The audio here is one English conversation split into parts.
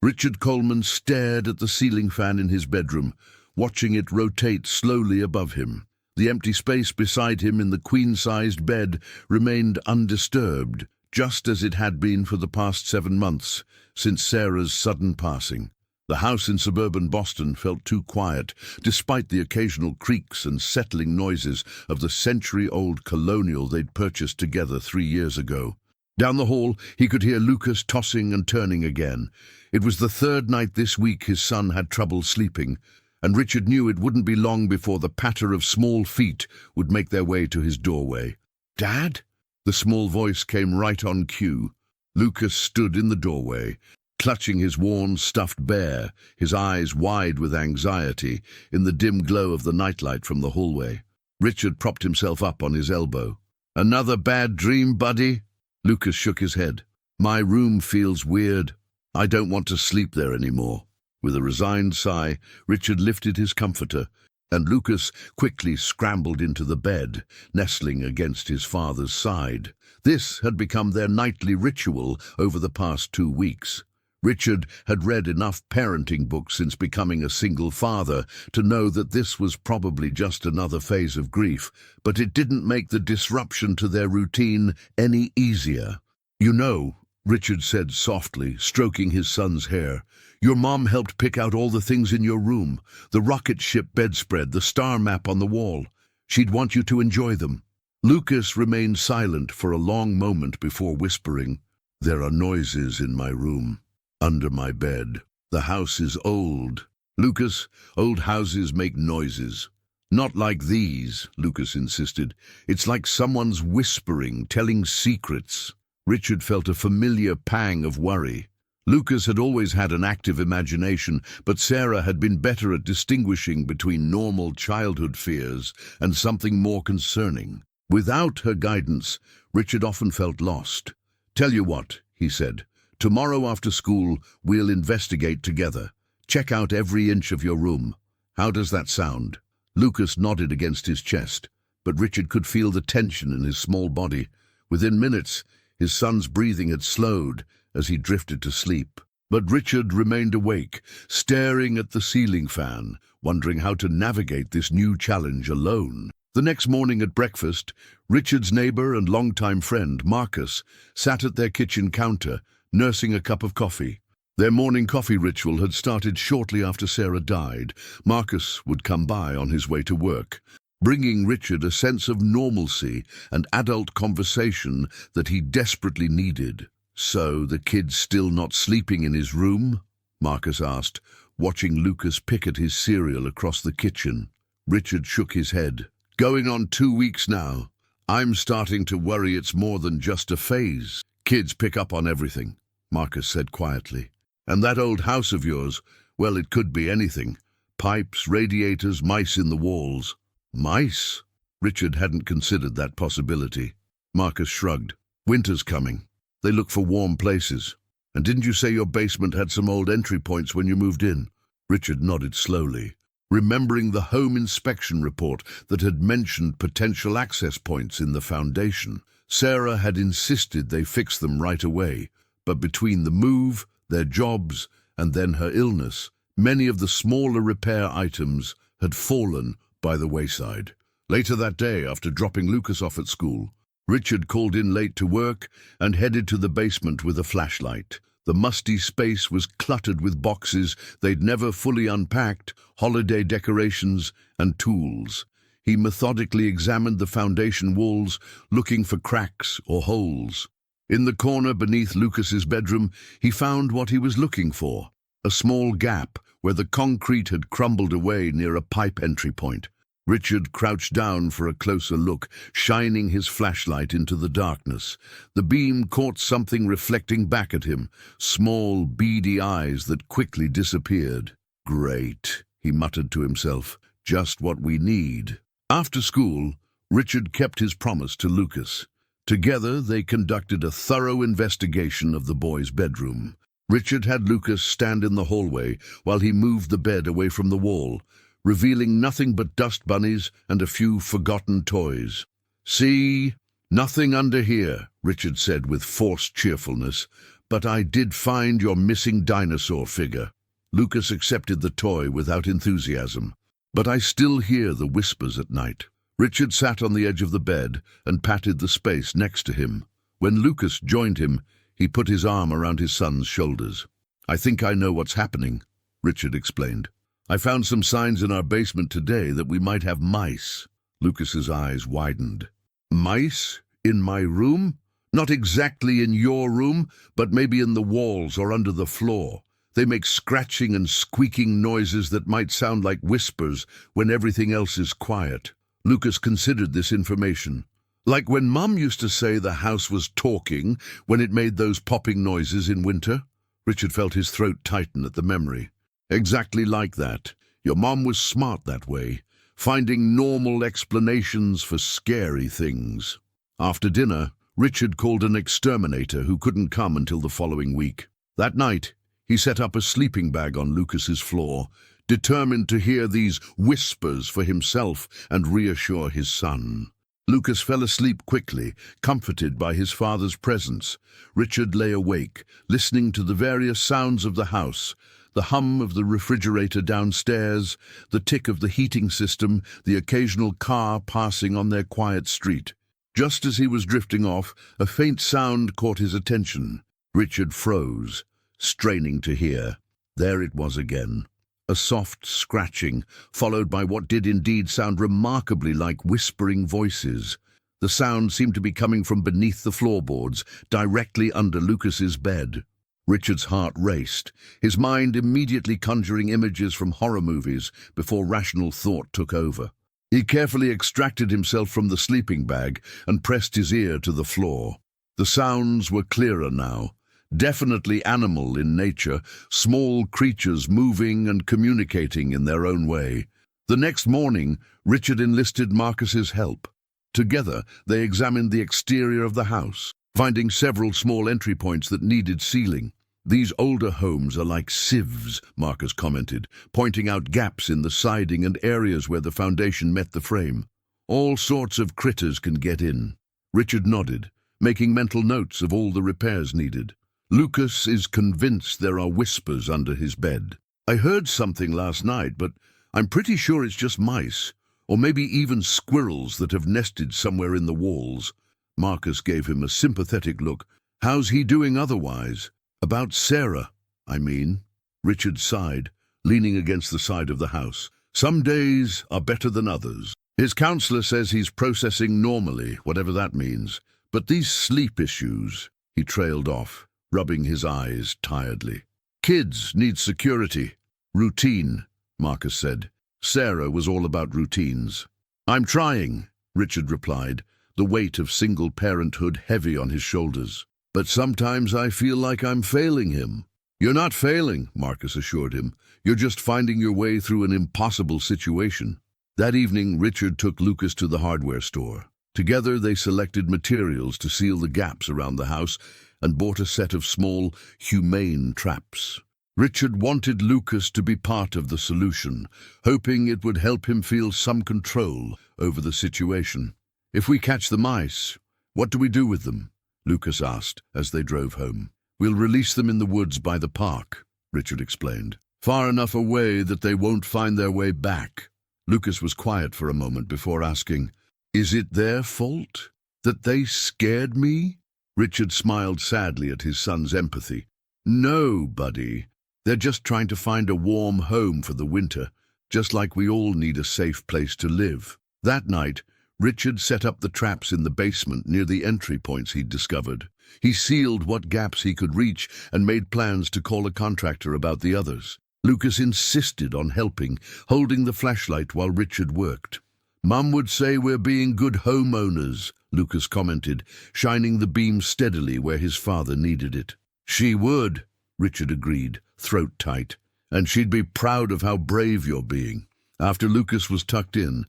Richard Coleman stared at the ceiling fan in his bedroom, watching it rotate slowly above him. The empty space beside him in the queen-sized bed remained undisturbed, just as it had been for the past 7 months, since Sarah's sudden passing. The house in suburban Boston felt too quiet, despite the occasional creaks and settling noises of the century-old colonial they'd purchased together 3 years ago. Down the hall, he could hear Lucas tossing and turning again. It was the 3rd night this week his son had trouble sleeping, and Richard knew it wouldn't be long before the patter of small feet would make their way to his doorway. "Dad?" The small voice came right on cue. Lucas stood in the doorway, clutching his worn, stuffed bear, his eyes wide with anxiety, in the dim glow of the nightlight from the hallway. Richard propped himself up on his elbow. "Another bad dream, buddy?" Lucas shook his head. "My room feels weird. I don't want to sleep there anymore." With a resigned sigh, Richard lifted his comforter, and Lucas quickly scrambled into the bed, nestling against his father's side. This had become their nightly ritual over the past 2 weeks. Richard had read enough parenting books since becoming a single father to know that this was probably just another phase of grief, but it didn't make the disruption to their routine any easier. "You know," Richard said softly, stroking his son's hair, "your mom helped pick out all the things in your room, the rocket ship bedspread, the star map on the wall. She'd want you to enjoy them." Lucas remained silent for a long moment before whispering, "There are noises in my room. Under my bed. The house is old." "Lucas, old houses make noises." "Not like these," Lucas insisted. "It's like someone's whispering, telling secrets." Richard felt a familiar pang of worry. Lucas had always had an active imagination, but Sarah had been better at distinguishing between normal childhood fears and something more concerning. Without her guidance, Richard often felt lost. "Tell you what," he said. "Tomorrow after school, we'll investigate together. Check out every inch of your room. How does that sound?" Lucas nodded against his chest, but Richard could feel the tension in his small body. Within minutes, his son's breathing had slowed as he drifted to sleep. But Richard remained awake, staring at the ceiling fan, wondering how to navigate this new challenge alone. The next morning at breakfast, Richard's neighbor and longtime friend, Marcus, sat at their kitchen counter, nursing a cup of coffee. Their morning coffee ritual had started shortly after Sarah died. Marcus would come by on his way to work, bringing Richard a sense of normalcy and adult conversation that he desperately needed. "So, the kid's still not sleeping in his room?" Marcus asked, watching Lucas pick at his cereal across the kitchen. Richard shook his head. "Going on 2 weeks now. I'm starting to worry it's more than just a phase. Kids pick up on everything," Marcus said quietly. "And that old house of yours, well, it could be anything. Pipes, radiators, mice in the walls." "Mice?" Richard hadn't considered that possibility. Marcus shrugged. "Winter's coming. They look for warm places. And didn't you say your basement had some old entry points when you moved in?" Richard nodded slowly, remembering the home inspection report that had mentioned potential access points in the foundation. Sarah had insisted they fix them right away, but between the move, their jobs, and then her illness, many of the smaller repair items had fallen by the wayside. Later that day, after dropping Lucas off at school, Richard called in late to work and headed to the basement with a flashlight. The musty space was cluttered with boxes they'd never fully unpacked, holiday decorations, and tools. He methodically examined the foundation walls, looking for cracks or holes. In the corner beneath Lucas's bedroom, he found what he was looking for, a small gap where the concrete had crumbled away near a pipe entry point. Richard crouched down for a closer look, shining his flashlight into the darkness. The beam caught something reflecting back at him, small, beady eyes that quickly disappeared. "Great," he muttered to himself, "just what we need." After school, Richard kept his promise to Lucas. Together, they conducted a thorough investigation of the boy's bedroom. Richard had Lucas stand in the hallway while he moved the bed away from the wall, revealing nothing but dust bunnies and a few forgotten toys. "See? Nothing under here," Richard said with forced cheerfulness, but I did find your missing dinosaur figure." Lucas accepted the toy without enthusiasm. "But I still hear the whispers at night." Richard sat on the edge of the bed and patted the space next to him. When Lucas joined him, he put his arm around his son's shoulders. "I think I know what's happening," Richard explained. "I found some signs in our basement today that we might have mice." Lucas's eyes widened. "Mice? In my room? Not exactly in your room, but maybe in the walls or under the floor. They make scratching and squeaking noises that might sound like whispers when everything else is quiet." Lucas considered this information. "Like when Mum used to say the house was talking when it made those popping noises in winter?" Richard felt his throat tighten at the memory. "Exactly like that. Your mom was smart that way, finding normal explanations for scary things." After dinner, Richard called an exterminator who couldn't come until the following week. That night, he set up a sleeping bag on Lucas's floor, determined to hear these whispers for himself and reassure his son. Lucas fell asleep quickly, comforted by his father's presence. Richard lay awake, listening to the various sounds of the house, the hum of the refrigerator downstairs, the tick of the heating system, the occasional car passing on their quiet street. Just as he was drifting off, a faint sound caught his attention. Richard froze, straining to hear. There it was again. A soft scratching, followed by what did indeed sound remarkably like whispering voices. The sound seemed to be coming from beneath the floorboards, directly under Lucas's bed. Richard's heart raced, his mind immediately conjuring images from horror movies before rational thought took over. He carefully extracted himself from the sleeping bag and pressed his ear to the floor. The sounds were clearer now. Definitely animal in nature, small creatures moving and communicating in their own way. The next morning, Richard enlisted Marcus's help. Together, they examined the exterior of the house, finding several small entry points that needed sealing. "These older homes are like sieves," Marcus commented, pointing out gaps in the siding and areas where the foundation met the frame. "All sorts of critters can get in." Richard nodded, making mental notes of all the repairs needed. "Lucas is convinced there are whispers under his bed. I heard something last night, but I'm pretty sure it's just mice, or maybe even squirrels that have nested somewhere in the walls." Marcus gave him a sympathetic look. "How's he doing otherwise?" "About Sarah, I mean." Richard sighed, leaning against the side of the house. "Some days are better than others. His counselor says he's processing normally, whatever that means. But these sleep issues," he trailed off, rubbing his eyes tiredly. "Kids need security. Routine," Marcus said. Sarah was all about routines. "I'm trying," Richard replied, the weight of single parenthood heavy on his shoulders. "But sometimes I feel like I'm failing him." "You're not failing," Marcus assured him. "You're just finding your way through an impossible situation." That evening, Richard took Lucas to the hardware store. Together, they selected materials to seal the gaps around the house and bought a set of small, humane traps. Richard wanted Lucas to be part of the solution, hoping it would help him feel some control over the situation. "If we catch the mice, what do we do with them?" Lucas asked as they drove home. "We'll release them in the woods by the park," Richard explained. "Far enough away that they won't find their way back." Lucas was quiet for a moment before asking, "Is it their fault that they scared me?" Richard smiled sadly at his son's empathy. "No, buddy. They're just trying to find a warm home for the winter, just like we all need a safe place to live." That night, Richard set up the traps in the basement near the entry points he'd discovered. He sealed what gaps he could reach and made plans to call a contractor about the others. Lucas insisted on helping, holding the flashlight while Richard worked. "Mum would say we're being good homeowners," Lucas commented, shining the beam steadily where his father needed it. "She would," Richard agreed, throat tight. "And she'd be proud of how brave you're being." After Lucas was tucked in,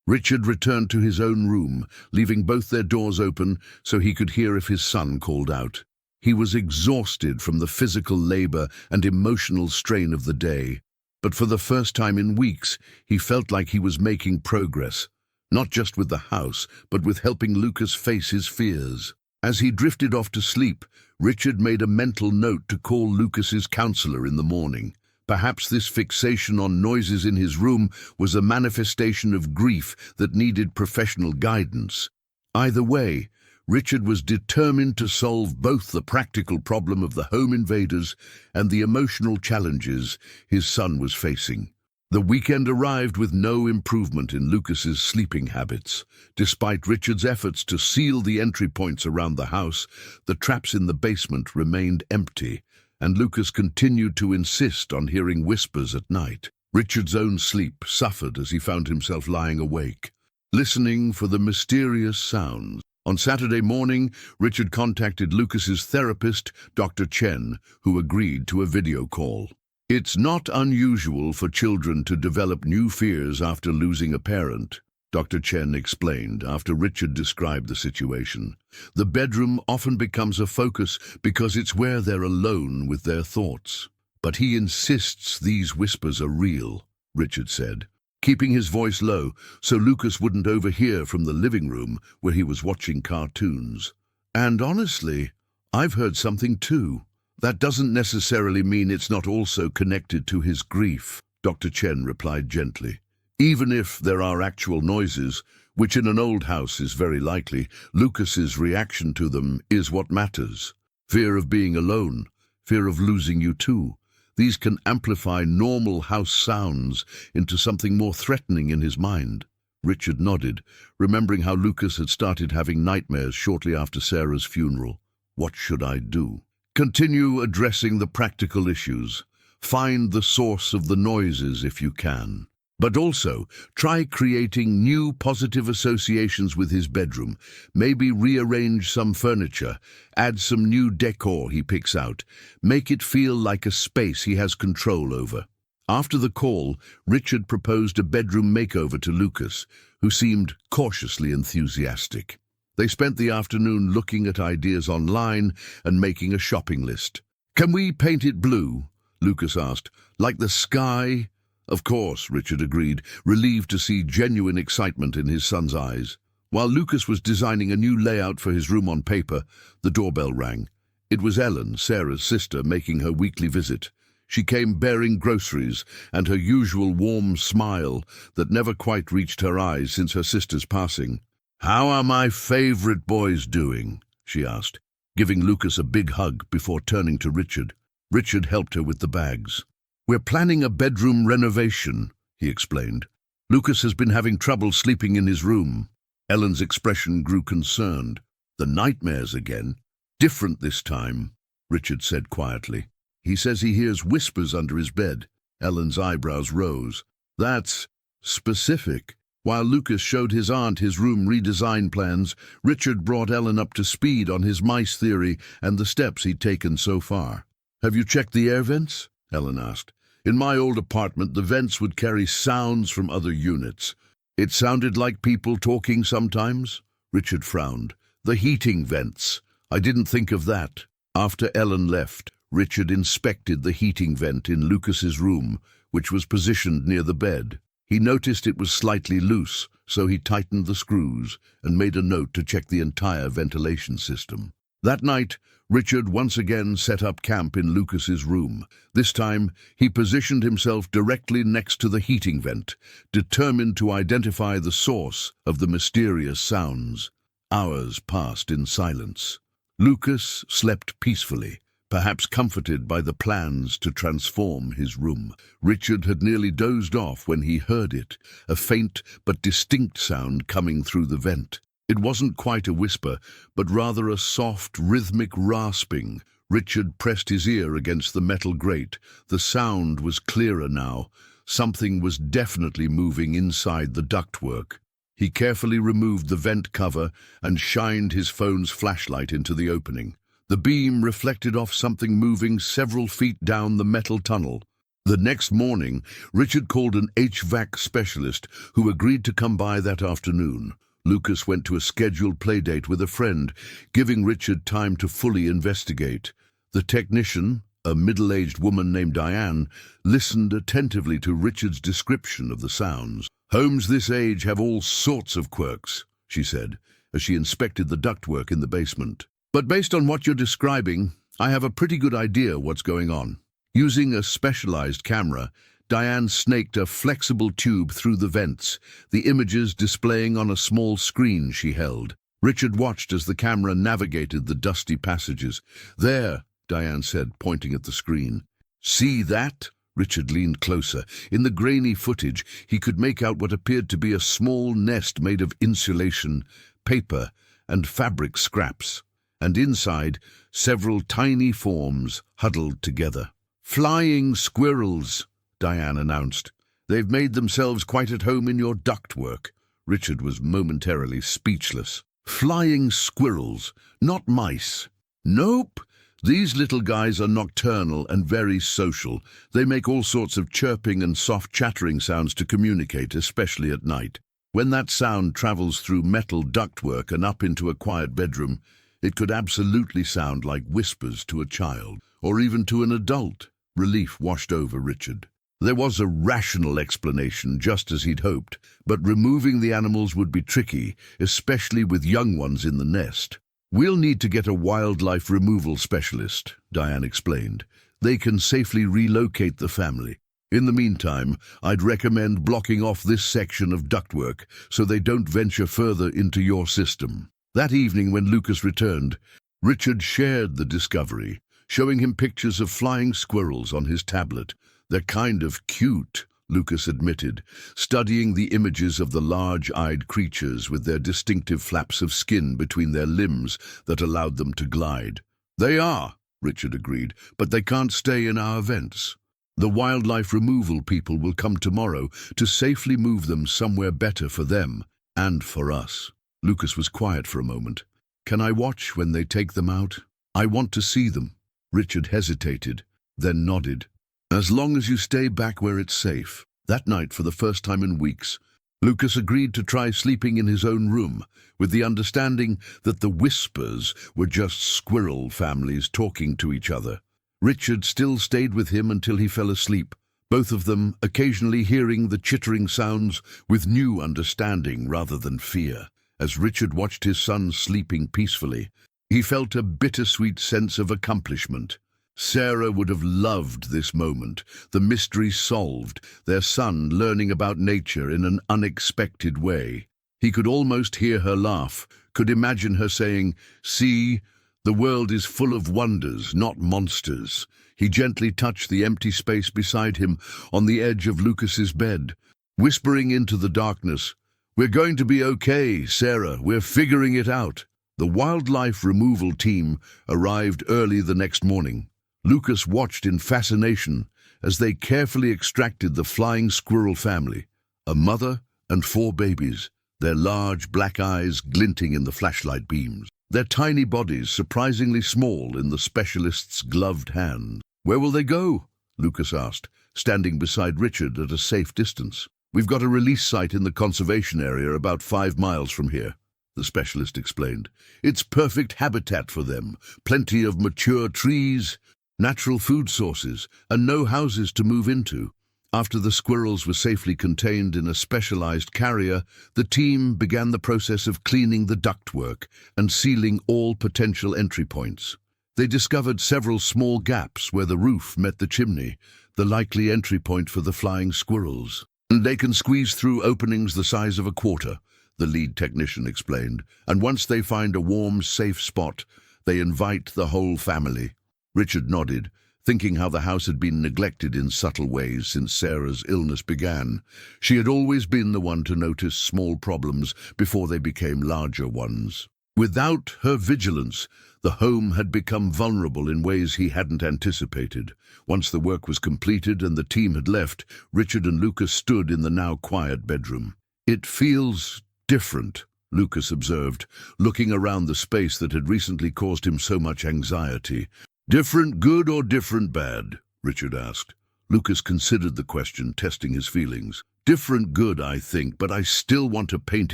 Richard returned to his own room, leaving both their doors open so he could hear if his son called out. He was exhausted from the physical labor and emotional strain of the day, but for the first time in weeks, he felt like he was making progress, not just with the house, but with helping Lucas face his fears. As he drifted off to sleep, Richard made a mental note to call Lucas's counselor in the morning. Perhaps this fixation on noises in his room was a manifestation of grief that needed professional guidance. Either way, Richard was determined to solve both the practical problem of the home invaders and the emotional challenges his son was facing. The weekend arrived with no improvement in Lucas's sleeping habits. Despite Richard's efforts to seal the entry points around the house, the traps in the basement remained empty, and Lucas continued to insist on hearing whispers at night. Richard's own sleep suffered as he found himself lying awake, listening for the mysterious sounds. On Saturday morning, Richard contacted Lucas's therapist, Dr. Chen, who agreed to a video call. It's not unusual for children to develop new fears after losing a parent, Dr. Chen explained after Richard described the situation. The bedroom often becomes a focus because it's where they're alone with their thoughts. But he insists these whispers are real, Richard said, keeping his voice low so Lucas wouldn't overhear from the living room where he was watching cartoons. And honestly, I've heard something too. That doesn't necessarily mean it's not also connected to his grief, Dr. Chen replied gently. Even if there are actual noises, which in an old house is very likely, Lucas's reaction to them is what matters. Fear of being alone, fear of losing you too. These can amplify normal house sounds into something more threatening in his mind. Richard nodded, remembering how Lucas had started having nightmares shortly after Sarah's funeral. What should I do? Continue addressing the practical issues. Find the source of the noises if you can. But also, try creating new positive associations with his bedroom. Maybe rearrange some furniture, add some new decor he picks out. Make it feel like a space he has control over. After the call, Richard proposed a bedroom makeover to Lucas, who seemed cautiously enthusiastic. They spent the afternoon looking at ideas online and making a shopping list. "Can we paint it blue?" Lucas asked. "Like the sky?" "Of course," Richard agreed, relieved to see genuine excitement in his son's eyes. While Lucas was designing a new layout for his room on paper, the doorbell rang. It was Ellen, Sarah's sister, making her weekly visit. She came bearing groceries and her usual warm smile that never quite reached her eyes since her sister's passing. "How are my favorite boys doing?" she asked, giving Lucas a big hug before turning to Richard. Richard helped her with the bags. "We're planning a bedroom renovation," he explained. "Lucas has been having trouble sleeping in his room." Ellen's expression grew concerned. "The nightmares again? Different this time," Richard said quietly. "He says he hears whispers under his bed." Ellen's eyebrows rose. "That's specific." While Lucas showed his aunt his room redesign plans, Richard brought Ellen up to speed on his mice theory and the steps he'd taken so far. "Have you checked the air vents?" Ellen asked. "In my old apartment, the vents would carry sounds from other units. It sounded like people talking sometimes." Richard frowned. "The heating vents. I didn't think of that." After Ellen left, Richard inspected the heating vent in Lucas's room, which was positioned near the bed. He noticed it was slightly loose, so he tightened the screws and made a note to check the entire ventilation system. That night, Richard once again set up camp in Lucas's room. This time, he positioned himself directly next to the heating vent, determined to identify the source of the mysterious sounds. Hours passed in silence. Lucas slept peacefully, perhaps comforted by the plans to transform his room. Richard had nearly dozed off when he heard it, a faint but distinct sound coming through the vent. It wasn't quite a whisper, but rather a soft, rhythmic rasping. Richard pressed his ear against the metal grate. The sound was clearer now. Something was definitely moving inside the ductwork. He carefully removed the vent cover and shined his phone's flashlight into the opening. The beam reflected off something moving several feet down the metal tunnel. The next morning, Richard called an HVAC specialist who agreed to come by that afternoon. Lucas went to a scheduled playdate with a friend, giving Richard time to fully investigate. The technician, a middle-aged woman named Diane, listened attentively to Richard's description of the sounds. "Homes this age have all sorts of quirks," she said, as she inspected the ductwork in the basement. "But based on what you're describing, I have a pretty good idea what's going on." Using a specialized camera, Diane snaked a flexible tube through the vents, the images displaying on a small screen she held. Richard watched as the camera navigated the dusty passages. "There," Diane said, pointing at the screen. "See that?" Richard leaned closer. In the grainy footage, he could make out what appeared to be a small nest made of insulation, paper, and fabric scraps, and inside, several tiny forms huddled together. "Flying squirrels," Diane announced. "They've made themselves quite at home in your ductwork." Richard was momentarily speechless. "Flying squirrels, not mice." "Nope. These little guys are nocturnal and very social. They make all sorts of chirping and soft chattering sounds to communicate, especially at night. When that sound travels through metal ductwork and up into a quiet bedroom, it could absolutely sound like whispers to a child, or even to an adult." Relief washed over Richard. There was a rational explanation, just as he'd hoped, but removing the animals would be tricky, especially with young ones in the nest. "We'll need to get a wildlife removal specialist," Diane explained. "They can safely relocate the family. In the meantime, I'd recommend blocking off this section of ductwork so they don't venture further into your system." That evening, when Lucas returned, Richard shared the discovery, showing him pictures of flying squirrels on his tablet. "They're kind of cute," Lucas admitted, studying the images of the large-eyed creatures with their distinctive flaps of skin between their limbs that allowed them to glide. "They are," Richard agreed, "but they can't stay in our vents. The wildlife removal people will come tomorrow to safely move them somewhere better for them and for us." Lucas was quiet for a moment. "Can I watch when they take them out? I want to see them." Richard hesitated, then nodded. "As long as you stay back where it's safe." That night, for the first time in weeks, Lucas agreed to try sleeping in his own room, with the understanding that the whispers were just squirrel families talking to each other. Richard still stayed with him until he fell asleep, both of them occasionally hearing the chittering sounds with new understanding rather than fear. As Richard watched his son sleeping peacefully, he felt a bittersweet sense of accomplishment. Sarah would have loved this moment, the mystery solved, their son learning about nature in an unexpected way. He could almost hear her laugh, could imagine her saying, "See, the world is full of wonders, not monsters." He gently touched the empty space beside him on the edge of Lucas's bed, whispering into the darkness, "We're going to be okay, Sarah, we're figuring it out." The wildlife removal team arrived early the next morning. Lucas watched in fascination as they carefully extracted the flying squirrel family, a mother and 4 babies, their large black eyes glinting in the flashlight beams, their tiny bodies surprisingly small in the specialist's gloved hand. "Where will they go?" Lucas asked, standing beside Richard at a safe distance. "We've got a release site in the conservation area about 5 miles from here," the specialist explained. "It's perfect habitat for them, plenty of mature trees, natural food sources, and no houses to move into." After the squirrels were safely contained in a specialized carrier, the team began the process of cleaning the ductwork and sealing all potential entry points. They discovered several small gaps where the roof met the chimney, the likely entry point for the flying squirrels. "They can squeeze through openings the size of a quarter," the lead technician explained, "and once they find a warm, safe spot, they invite the whole family." Richard nodded, thinking how the house had been neglected in subtle ways since Sarah's illness began. She had always been the one to notice small problems before they became larger ones. Without her vigilance, the home had become vulnerable in ways he hadn't anticipated. Once the work was completed and the team had left, Richard and Lucas stood in the now quiet bedroom. "It feels different," Lucas observed, looking around the space that had recently caused him so much anxiety. "Different good or different bad?" Richard asked. Lucas considered the question, testing his feelings. "Different good, I think, but I still want to paint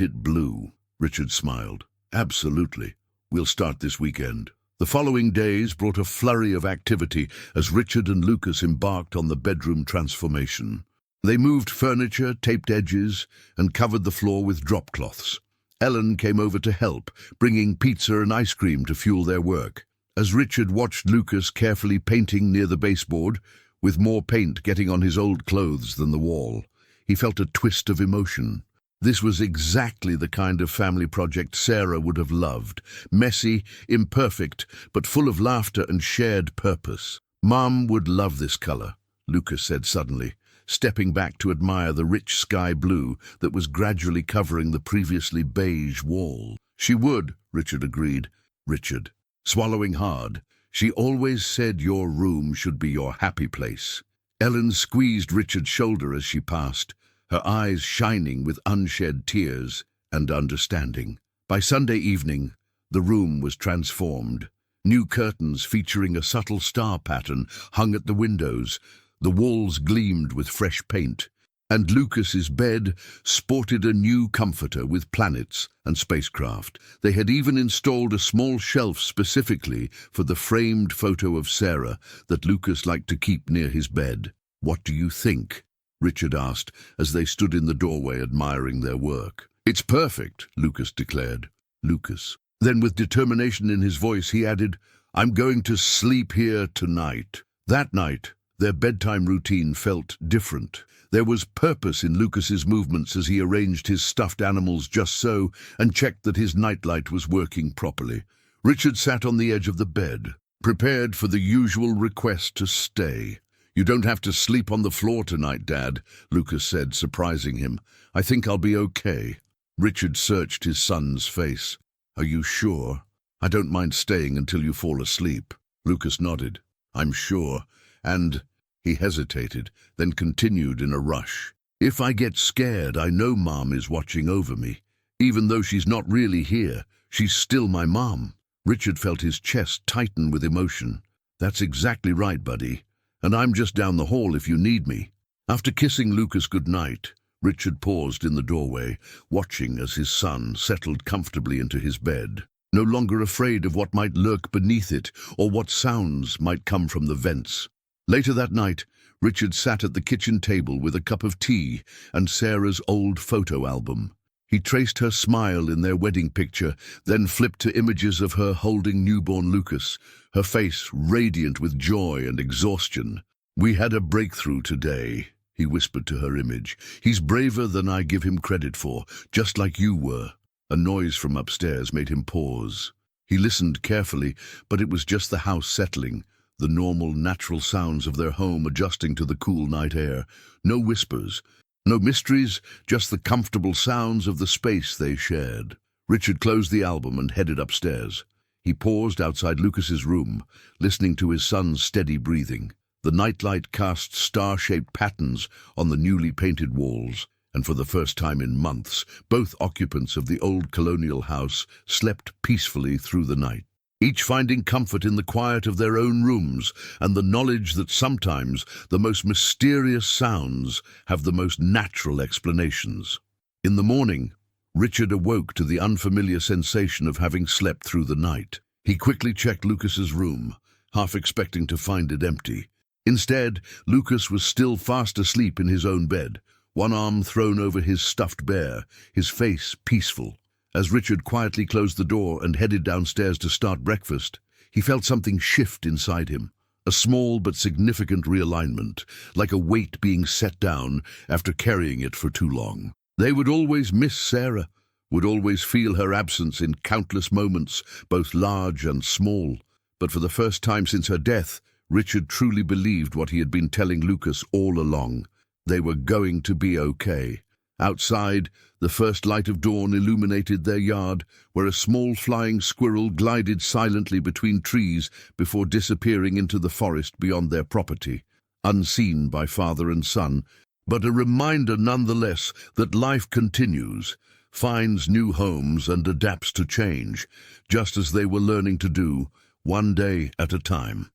it blue." Richard smiled. "Absolutely. We'll start this weekend." The following days brought a flurry of activity as Richard and Lucas embarked on the bedroom transformation. They moved furniture, taped edges, and covered the floor with drop cloths. Helen came over to help, bringing pizza and ice cream to fuel their work. As Richard watched Lucas carefully painting near the baseboard, with more paint getting on his old clothes than the wall, he felt a twist of emotion. This was exactly the kind of family project Sarah would have loved. Messy, imperfect, but full of laughter and shared purpose. "Mom would love this color," Lucas said suddenly, stepping back to admire the rich sky blue that was gradually covering the previously beige wall. "She would," Richard agreed. Richard, swallowing hard, "She always said your room should be your happy place." Ellen squeezed Richard's shoulder as she passed, her eyes shining with unshed tears and understanding. By Sunday evening, the room was transformed. New curtains featuring a subtle star pattern hung at the windows. The walls gleamed with fresh paint, and Lucas's bed sported a new comforter with planets and spacecraft. They had even installed a small shelf specifically for the framed photo of Sarah that Lucas liked to keep near his bed. "What do you think?" Richard asked as they stood in the doorway admiring their work. "It's perfect," Lucas declared. Lucas. Then with determination in his voice he added, "I'm going to sleep here tonight." That night, their bedtime routine felt different. There was purpose in Lucas's movements as he arranged his stuffed animals just so and checked that his nightlight was working properly. Richard sat on the edge of the bed, prepared for the usual request to stay. "You don't have to sleep on the floor tonight, Dad," Lucas said, surprising him. "I think I'll be okay." Richard searched his son's face. "Are you sure? I don't mind staying until you fall asleep." Lucas nodded. "I'm sure. And—" he hesitated, then continued in a rush. "If I get scared, I know Mom is watching over me. Even though she's not really here, she's still my mom." Richard felt his chest tighten with emotion. "That's exactly right, buddy. And I'm just down the hall if you need me." After kissing Lucas goodnight, Richard paused in the doorway, watching as his son settled comfortably into his bed, no longer afraid of what might lurk beneath it or what sounds might come from the vents. Later that night, Richard sat at the kitchen table with a cup of tea and Sarah's old photo album. He traced her smile in their wedding picture, then flipped to images of her holding newborn Lucas, her face radiant with joy and exhaustion. "We had a breakthrough today," he whispered to her image. "He's braver than I give him credit for, just like you were." A noise from upstairs made him pause. He listened carefully, but it was just the house settling, the normal, natural sounds of their home adjusting to the cool night air. No whispers, no mysteries, just the comfortable sounds of the space they shared. Richard closed the album and headed upstairs. He paused outside Lucas's room, listening to his son's steady breathing. The nightlight cast star-shaped patterns on the newly painted walls, and for the first time in months, both occupants of the old colonial house slept peacefully through the night, each finding comfort in the quiet of their own rooms and the knowledge that sometimes the most mysterious sounds have the most natural explanations. In the morning, Richard awoke to the unfamiliar sensation of having slept through the night. He quickly checked Lucas's room, half expecting to find it empty. Instead, Lucas was still fast asleep in his own bed, one arm thrown over his stuffed bear, his face peaceful. As Richard quietly closed the door and headed downstairs to start breakfast, he felt something shift inside him, a small but significant realignment, like a weight being set down after carrying it for too long. They would always miss Sarah, would always feel her absence in countless moments, both large and small. But for the first time since her death, Richard truly believed what he had been telling Lucas all along. They were going to be okay. Outside, the first light of dawn illuminated their yard, where a small flying squirrel glided silently between trees before disappearing into the forest beyond their property, unseen by father and son, but a reminder nonetheless that life continues, finds new homes and adapts to change, just as they were learning to do, one day at a time.